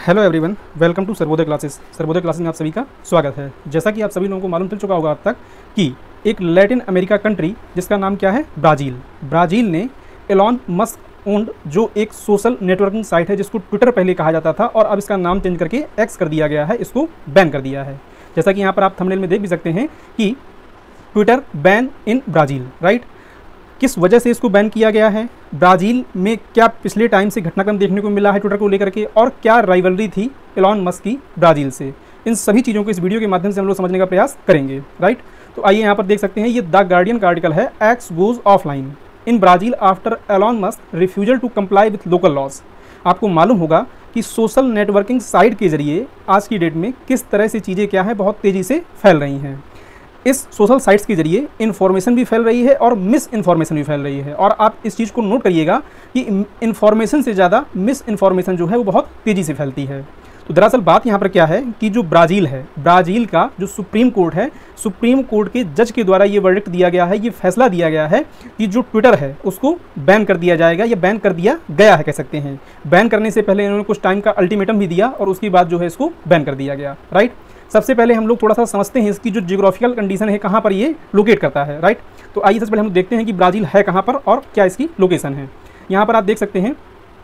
Hello everyone, welcome to Sarvodaya classes. Sarvodaya classes में आप सभी का स्वागत है। जैसा कि आप सभी लोगों को मालूम चल चुका होगा अब तक कि एक लैटिन अमेरिका कंट्री जिसका नाम क्या है, ब्राज़ील ने एलॉन मस्क ओन्ड जो एक सोशल नेटवर्किंग साइट है जिसको ट्विटर पहले कहा जाता था और अब इसका नाम चेंज करके एक्स कर दिया गया है, इसको बैन कर दिया है। जैसा कि यहाँ पर आप थंबनेल में देख भी सकते हैं कि Twitter ban in Brazil, right. किस वजह से इसको बैन किया गया है, ब्राज़ील में क्या पिछले टाइम से घटनाक्रम देखने को मिला है ट्विटर को लेकर के, और क्या राइवलरी थी एलॉन मस्क की ब्राज़ील से, इन सभी चीज़ों को इस वीडियो के माध्यम से हम लोग समझने का प्रयास करेंगे, राइट। तो आइए यहाँ पर देख सकते हैं, ये द गार्डियन का आर्टिकल है, X goes offline in Brazil after Elon Musk refusal to comply with local laws. आपको मालूम होगा कि सोशल नेटवर्किंग साइट के जरिए आज की डेट में किस तरह से चीज़ें क्या है बहुत तेज़ी से फैल रही हैं। इस सोशल साइट्स के जरिए इन्फॉर्मेशन भी फैल रही है और मिस इन्फॉर्मेशन भी फैल रही है, और आप इस चीज़ को नोट करिएगा कि इन्फॉर्मेशन से ज़्यादा मिस इन्फॉर्मेशन जो है वो बहुत तेज़ी से फैलती है। तो दरअसल बात यहाँ पर क्या है कि जो ब्राज़ील है, ब्राज़ील का जो सुप्रीम कोर्ट है, सुप्रीम कोर्ट के जज के द्वारा ये वर्डिक्ट दिया गया है, ये फैसला दिया गया है कि जो ट्विटर है उसको बैन कर दिया जाएगा, या बैन कर दिया गया है कह सकते हैं। बैन करने से पहले इन्होंने कुछ टाइम का अल्टीमेटम भी दिया और उसके बाद जो है इसको बैन कर दिया गया, राइट। सबसे पहले हम लोग थोड़ा सा समझते हैं इसकी जो जियोग्राफिकल कंडीशन है, कहाँ पर ये लोकेट करता है, राइट। तो आइए सबसे पहले हम देखते हैं कि ब्राज़ील है कहाँ पर और क्या इसकी लोकेशन है। यहाँ पर आप देख सकते हैं,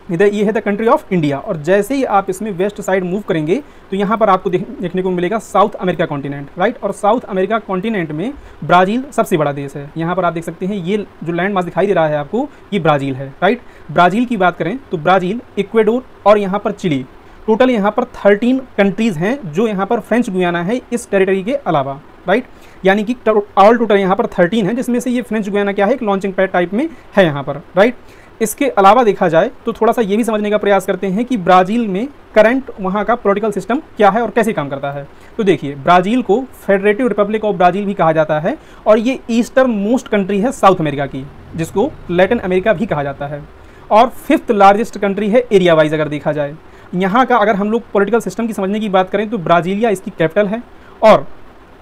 इधर ये है द कंट्री ऑफ इंडिया, और जैसे ही आप इसमें वेस्ट साइड मूव करेंगे तो यहाँ पर आपको देखने को मिलेगा साउथ अमेरिका कॉन्टिनेंट, राइट। और साउथ अमेरिका कॉन्टिनेंट में ब्राज़ील सबसे बड़ा देश है। यहाँ पर आप देख सकते हैं ये जो लैंड मास दिखाई दे रहा है आपको, ये ब्राज़ील है, राइट। ब्राज़ील की बात करें तो ब्राज़ील, इक्वेडोर और यहाँ पर चिली, टोटल यहाँ पर 13 कंट्रीज़ हैं जो यहाँ पर फ्रेंच गुयाना है इस टेरिटरी के अलावा, राइट। यानी कि ऑल टोटल यहाँ पर 13 है, जिसमें से ये फ्रेंच गुयाना क्या है, एक लॉन्चिंग पैड टाइप में है यहाँ पर, राइट। इसके अलावा देखा जाए तो थोड़ा सा ये भी समझने का प्रयास करते हैं कि ब्राज़ील में करंट वहाँ का पॉलिटिकल सिस्टम क्या है और कैसे काम करता है। तो देखिए, ब्राज़ील को फेडरेटिव रिपब्लिक ऑफ ब्राज़ील भी कहा जाता है, और ये ईस्टर्न मोस्ट कंट्री है साउथ अमेरिका की, जिसको लैटिन अमेरिका भी कहा जाता है, और 5th लार्जेस्ट कंट्री है एरिया वाइज अगर देखा जाए। यहाँ का अगर हम लोग पॉलिटिकल सिस्टम की समझने की बात करें तो ब्राज़ीलिया इसकी कैपिटल है, और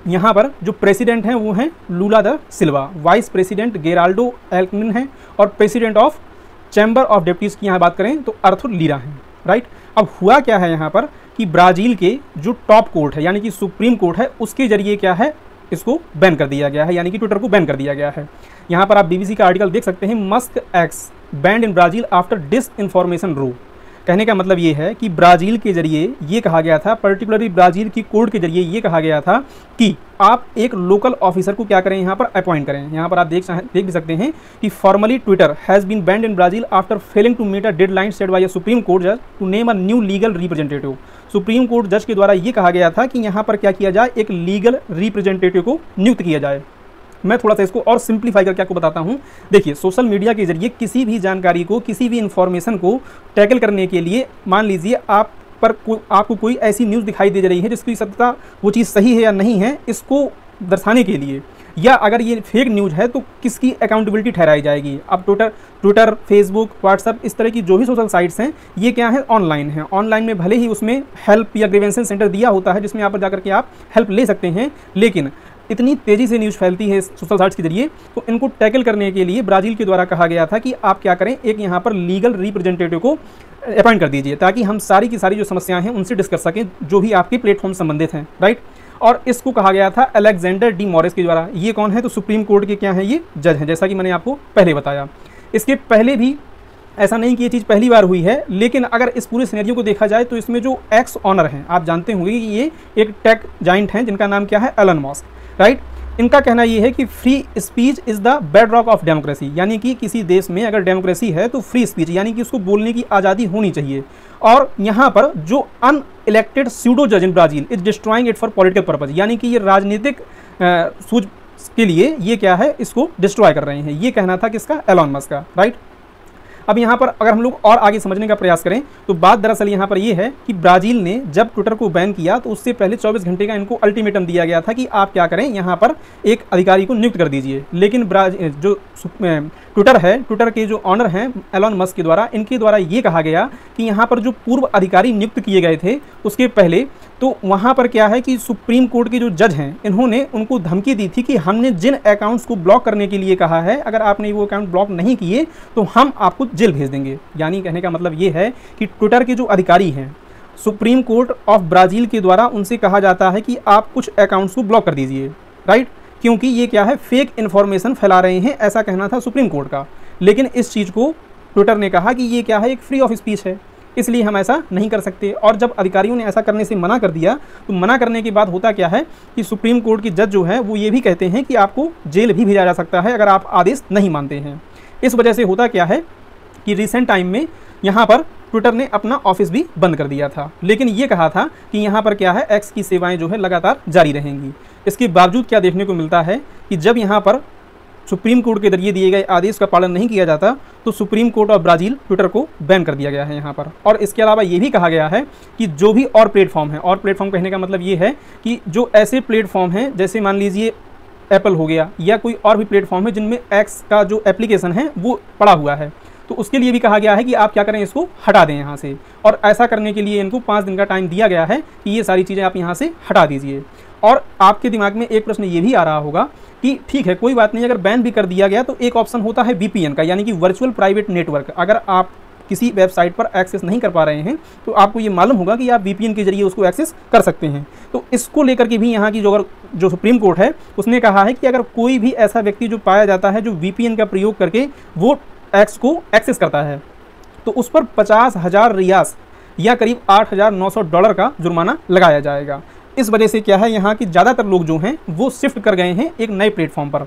यहाँ पर जो प्रेसिडेंट हैं वो हैं लूला दा सिल्वा, वाइस प्रेसिडेंट गेराल्डो एल्कनिन है, और president of chamber of deputies की यहाँ बात करें तो आर्थर लीरा हैं, राइट। अब हुआ क्या है यहाँ पर कि ब्राज़ील के जो टॉप कोर्ट है यानी कि सुप्रीम कोर्ट है, उसके जरिए क्या है, इसको बैन कर दिया गया है, यानी कि ट्विटर को बैन कर दिया गया है। यहाँ पर आप बीबीसी का आर्टिकल देख सकते हैं, Musk X banned in Brazil after disinformation row. कहने का मतलब ये है कि ब्राज़ील के जरिए ये कहा गया था, पर्टिकुलरली ब्राज़ील की कोर्ट के जरिए ये कहा गया था कि आप एक लोकल ऑफिसर को क्या करें, यहाँ पर अपॉइंट करें। यहाँ पर आप देख भी सकते हैं कि formally Twitter has been banned in Brazil after failing to meet a deadline set bye a supreme court जज to name a new legal representative. Supreme court जज के द्वारा ये कहा गया था कि यहाँ पर क्या किया जाए, एक लीगल रिप्रेजेंटेटिव को नियुक्त किया जाए। मैं थोड़ा सा इसको और सिंप्लीफाई करके आपको बताता हूँ। देखिए, सोशल मीडिया के जरिए किसी भी जानकारी को, किसी भी इन्फॉर्मेशन को टैकल करने के लिए, मान लीजिए आपको कोई ऐसी न्यूज़ दिखाई दे रही है जिसकी सत्यता वो चीज़ सही है या नहीं है, इसको दर्शाने के लिए, या अगर ये फेक न्यूज़ है तो किसकी अकाउंटेबिलिटी ठहराई जाएगी। अब ट्विटर, फेसबुक, व्हाट्सअप, इस तरह की जो भी सोशल साइट्स हैं ये क्या है, ऑनलाइन है। ऑनलाइन में भले ही उसमें हेल्प या ग्रीवेंसेस सेंटर दिया होता है जिसमें यहाँ पर जाकर के आप हेल्प ले सकते हैं, लेकिन इतनी तेज़ी से न्यूज़ फैलती है सोशल साइट्स के जरिए, तो इनको टैकल करने के लिए ब्राज़ील के द्वारा कहा गया था कि आप क्या करें, एक यहाँ पर लीगल रिप्रेजेंटेटिव को अपॉइंट कर दीजिए, ताकि हम सारी की सारी जो समस्याएं हैं उनसे डिस्कस सकें जो भी आपके प्लेटफॉर्म संबंधित हैं, राइट। और इसको कहा गया था अलेक्जेंडर डी मॉरिस के द्वारा। ये कौन है, तो सुप्रीम कोर्ट के क्या हैं, ये जज हैं, जैसा कि मैंने आपको पहले बताया। इसके पहले भी ऐसा नहीं कि ये चीज़ पहली बार हुई है, लेकिन अगर इस पूरे सिनेरियो को देखा जाए तो इसमें जो एक्स ऑनर हैं, आप जानते होंगे कि ये एक टेक जाइंट हैं जिनका नाम क्या है, एलन मस्क, राइट। इनका कहना ये है कि free speech is the bedrock of democracy, यानी कि किसी देश में अगर डेमोक्रेसी है तो फ्री स्पीच यानी कि उसको बोलने की आज़ादी होनी चाहिए, और यहाँ पर जो अनइलेक्टेड स्यूडो जज इन Brazil is destroying it for political purpose, यानी कि ये राजनीतिक सूझ के लिए ये क्या है, इसको डिस्ट्रॉय कर रहे हैं। ये कहना था किसका, एलॉन मस्क का, राइट। अब यहाँ पर अगर हम लोग और आगे समझने का प्रयास करें तो बात दरअसल यहाँ पर ये है कि ब्राज़ील ने जब ट्विटर को बैन किया तो उससे पहले 24 घंटे का इनको अल्टीमेटम दिया गया था कि आप क्या करें, यहाँ पर एक अधिकारी को नियुक्त कर दीजिए। लेकिन जो ट्विटर है, ट्विटर के जो ऑनर हैं एलॉन मस्क के द्वारा, इनके द्वारा ये कहा गया कि यहाँ पर जो पूर्व अधिकारी नियुक्त किए गए थे उसके पहले, तो वहाँ पर क्या है कि सुप्रीम कोर्ट के जो जज हैं इन्होंने उनको धमकी दी थी कि हमने जिन अकाउंट्स को ब्लॉक करने के लिए कहा है, अगर आपने वो अकाउंट ब्लॉक नहीं किए तो हम आपको जेल भेज देंगे। यानी कहने का मतलब ये है कि ट्विटर के जो अधिकारी हैं सुप्रीम कोर्ट ऑफ ब्राज़ील के द्वारा उनसे कहा जाता है कि आप कुछ अकाउंट्स को ब्लॉक कर दीजिए, राइट, क्योंकि ये क्या है, फेक इन्फॉर्मेशन फैला रहे हैं, ऐसा कहना था सुप्रीम कोर्ट का। लेकिन इस चीज़ को ट्विटर ने कहा कि ये क्या है, एक फ्री ऑफ स्पीच है, इसलिए हम ऐसा नहीं कर सकते। और जब अधिकारियों ने ऐसा करने से मना कर दिया, तो मना करने के बाद होता क्या है कि सुप्रीम कोर्ट की जज जो है वो ये भी कहते हैं कि आपको जेल भी भेजा जा सकता है अगर आप आदेश नहीं मानते हैं। इस वजह से होता क्या है कि रिसेंट टाइम में यहाँ पर ट्विटर ने अपना ऑफिस भी बंद कर दिया था, लेकिन ये कहा था कि यहाँ पर क्या है, एक्स की सेवाएं जो है लगातार जारी रहेंगी। इसके बावजूद क्या देखने को मिलता है कि जब यहाँ पर सुप्रीम कोर्ट के जरिए दिए गए आदेश का पालन नहीं किया जाता, तो supreme court of Brazil Twitter को बैन कर दिया गया है यहाँ पर। और इसके अलावा ये भी कहा गया है कि जो भी और प्लेटफॉर्म है, और प्लेटफॉर्म कहने का मतलब ये है कि जो ऐसे प्लेटफॉर्म हैं जैसे मान लीजिए एप्पल हो गया या कोई और भी प्लेटफॉर्म है जिनमें एक्स का जो एप्लीकेशन है वो पड़ा हुआ है, तो उसके लिए भी कहा गया है कि आप क्या करें, इसको हटा दें यहाँ से। और ऐसा करने के लिए इनको 5 दिन का टाइम दिया गया है कि ये सारी चीज़ें आप यहाँ से हटा दीजिए। और आपके दिमाग में एक प्रश्न ये भी आ रहा होगा कि ठीक है, कोई बात नहीं, अगर बैन भी कर दिया गया तो एक ऑप्शन होता है VPN का, यानी कि वर्चुअल प्राइवेट नेटवर्क। अगर आप किसी वेबसाइट पर एक्सेस नहीं कर पा रहे हैं तो आपको ये मालूम होगा कि आप VPN के जरिए उसको एक्सेस कर सकते हैं। तो इसको लेकर के भी यहाँ की जो सुप्रीम कोर्ट है उसने कहा है कि अगर कोई भी ऐसा व्यक्ति जो पाया जाता है जो VPN का प्रयोग करके वो एक्स को एक्सेस करता है, तो उस पर 50,000 रियास या करीब $8,900 का जुर्माना लगाया जाएगा। इस वजह से क्या है, यहाँ की ज़्यादातर लोग जो हैं वो शिफ्ट कर गए हैं एक नए प्लेटफॉर्म पर।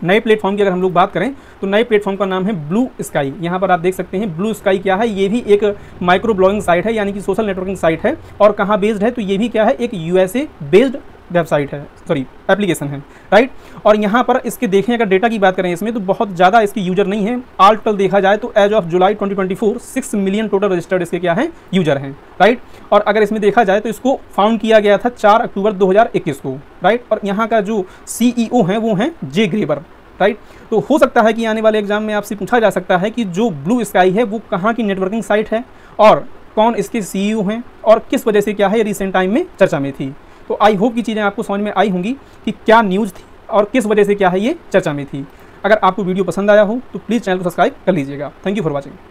नए प्लेटफॉर्म की अगर हम लोग बात करें तो नए प्लेटफॉर्म का नाम है ब्लू स्काई। यहाँ पर आप देख सकते हैं ब्लू स्काई क्या है, ये भी एक माइक्रो ब्लॉगिंग साइट है, यानी कि सोशल नेटवर्किंग साइट है। और कहाँ बेस्ड है, तो ये भी क्या है, एक USA बेस्ड वेबसाइट है, सॉरी एप्लीकेशन है, राइट। और यहाँ पर इसके देखें अगर डेटा की बात करें इसमें, तो बहुत ज़्यादा इसके यूजर नहीं है। ऑल टोटल देखा जाए तो as of July 2024 6 million total registered इसके क्या हैं, यूजर हैं, राइट। और अगर इसमें देखा जाए तो इसको फाउंड किया गया था 4 अक्टूबर 2021 को, राइट। और यहाँ का जो CEO हैं वो हैं जे ग्रेबर, राइट। तो हो सकता है कि आने वाले एग्जाम में आपसे पूछा जा सकता है कि जो ब्लू स्काई है वो कहाँ की नेटवर्किंग साइट है और कौन इसके CEO हैं और किस वजह से क्या है रिसेंट टाइम में चर्चा में थी। तो आई होप की चीज़ें आपको समझ में आई होंगी कि क्या न्यूज़ थी और किस वजह से क्या है ये चर्चा में थी। अगर आपको वीडियो पसंद आया हो तो प्लीज़ चैनल को सब्सक्राइब कर लीजिएगा। Thank you for watching.